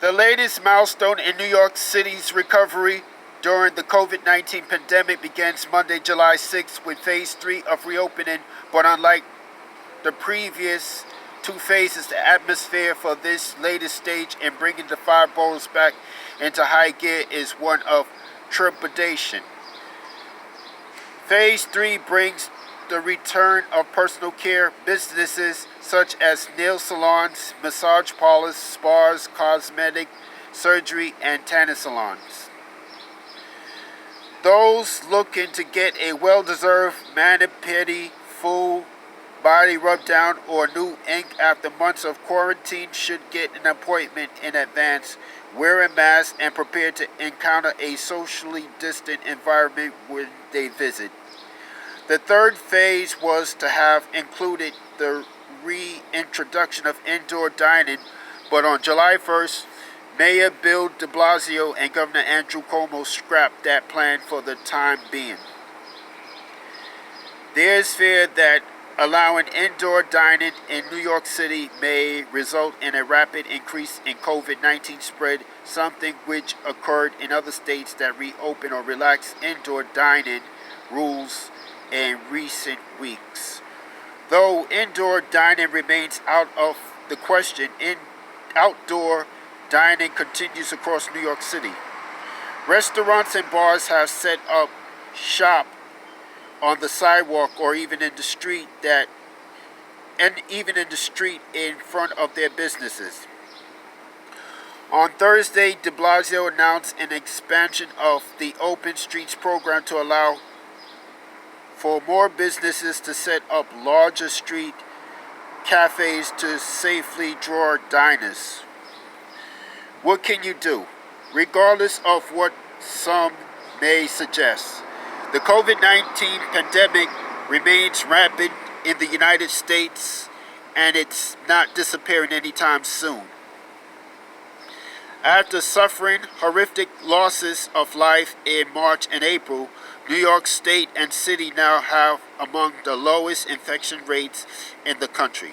The latest milestone in New York City's recovery during the COVID-19 pandemic begins Monday, July 6th with Phase 3 of reopening, but unlike the previous two phases, the atmosphere for this latest stage in bringing the five boroughs back into high gear is one of trepidation. Phase 3 brings the return of personal care businesses such as nail salons, massage parlors, spas, cosmetic surgery, and tanning salons. Those looking to get a well-deserved mani-pedi, full body rub down, or new ink after months of quarantine should get an appointment in advance, wear a mask, and prepare to encounter a socially distant environment when they visit. The third phase was to have included the reintroduction of indoor dining, but on July 1st, Mayor Bill de Blasio and Governor Andrew Cuomo scrapped that plan for the time being. There is fear that allowing indoor dining in New York City may result in a rapid increase in COVID-19 spread, something which occurred in other states that reopened or relaxed indoor dining rules in recent weeks. Though indoor dining remains out of the question, outdoor dining continues across New York City. Restaurants and bars have set up shop on the sidewalk or even in the street in front of their businesses. On Thursday, de Blasio announced an expansion of the Open Streets program to allow for more businesses to set up larger street cafes to safely draw diners. What can you do? Regardless of what some may suggest, the COVID-19 pandemic remains rampant in the United States, and it's not disappearing anytime soon. After suffering horrific losses of life in March and April, New York State and City now have among the lowest infection rates in the country.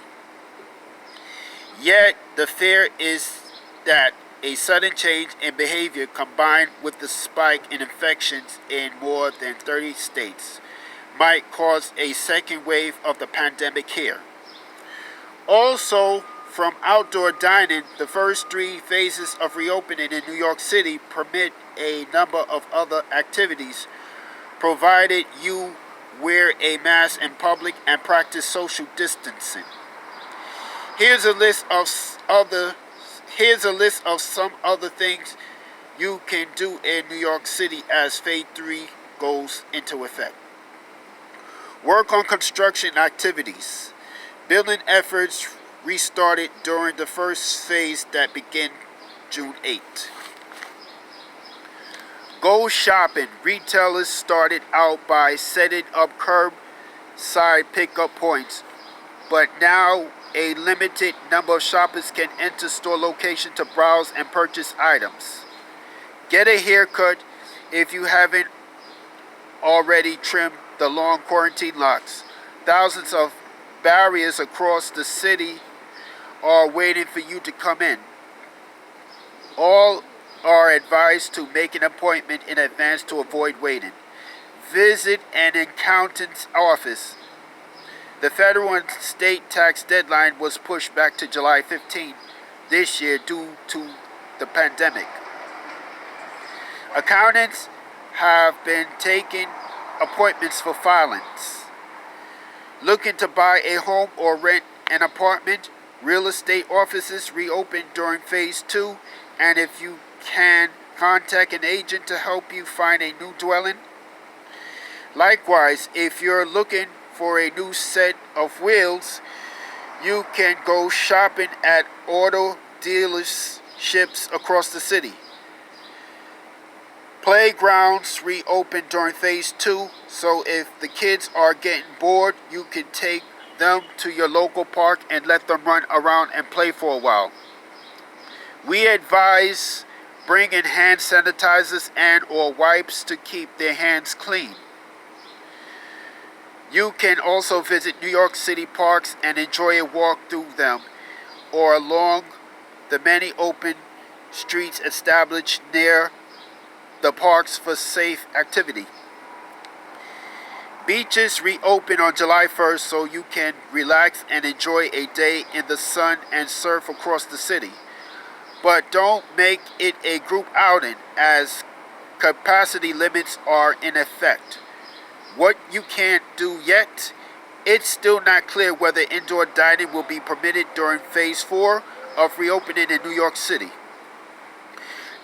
Yet, the fear is that a sudden change in behavior combined with the spike in infections in more than 30 states might cause a second wave of the pandemic here. Also, from outdoor dining, the first three phases of reopening in New York City permit a number of other activities, provided you wear a mask in public and practice social distancing. Here's a list of some other things you can do in New York City as Phase 3 goes into effect. Work on construction activities. Building efforts restarted during the first phase that began June 8th. Go shopping. Retailers started out by setting up curbside pickup points, but now a limited number of shoppers can enter store location to browse and purchase items. Get a haircut if you haven't already trimmed the long quarantine locks. Thousands of barriers across the city are waiting for you to come in. All are advised to make an appointment in advance to avoid waiting. Visit an accountant's office. The federal and state tax deadline was pushed back to July 15 this year due to the pandemic. Accountants have been taking appointments for filings. Looking to buy a home or rent an apartment? Real estate offices reopened during Phase 2, and if you can, contact an agent to help you find a new dwelling. Likewise, if you're looking for a new set of wheels, you can go shopping at auto dealerships across the city. Playgrounds reopened during Phase 2, so if the kids are getting bored, you can take them to your local park and let them run around and play for a while. We advise bringing hand sanitizers and or wipes to keep their hands clean. You can also visit New York City parks and enjoy a walk through them or along the many open streets established near the parks for safe activity. Beaches reopen on July 1st so you can relax and enjoy a day in the sun and surf across the city. But don't make it a group outing as capacity limits are in effect. What you can't do yet, it's still not clear whether indoor dining will be permitted during Phase 4 of reopening in New York City.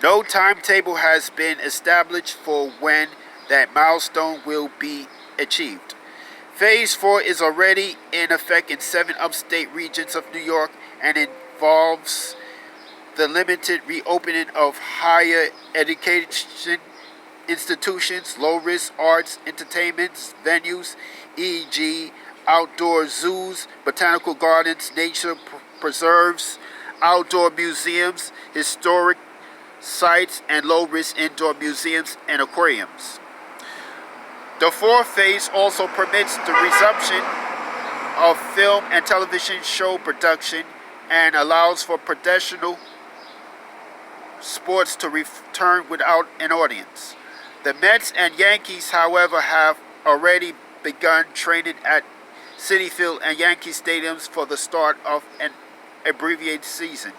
No timetable has been established for when that milestone will be achieved. Phase 4 is already in effect in 7 upstate regions of New York and involves the limited reopening of higher education institutions, low-risk arts, entertainment venues, e.g. outdoor zoos, botanical gardens, nature preserves, outdoor museums, historic sites, and low-risk indoor museums and aquariums. The fourth phase also permits the resumption of film and television show production and allows for professional sports to return without an audience. The Mets and Yankees, however, have already begun training at Citi Field and Yankee stadiums for the start of an abbreviated season.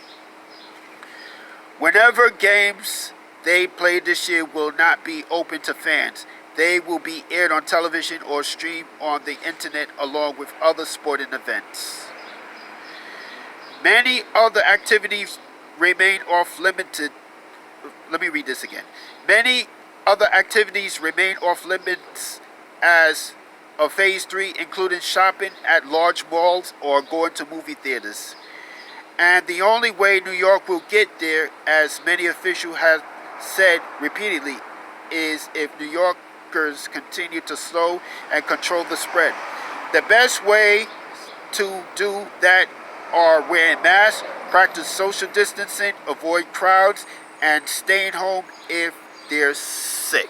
Whenever games they play this year will not be open to fans, they will be aired on television or streamed on the internet along with other sporting events. Many other activities remain off limited. Let me read this again. Many other activities remain off limits as of Phase 3, including shopping at large malls or going to movie theaters. And the only way New York will get there, as many officials have said repeatedly, is if New Yorkers continue to slow and control the spread. The best way to do that are wearing masks, practice social distancing, avoid crowds, and staying home if they're sick.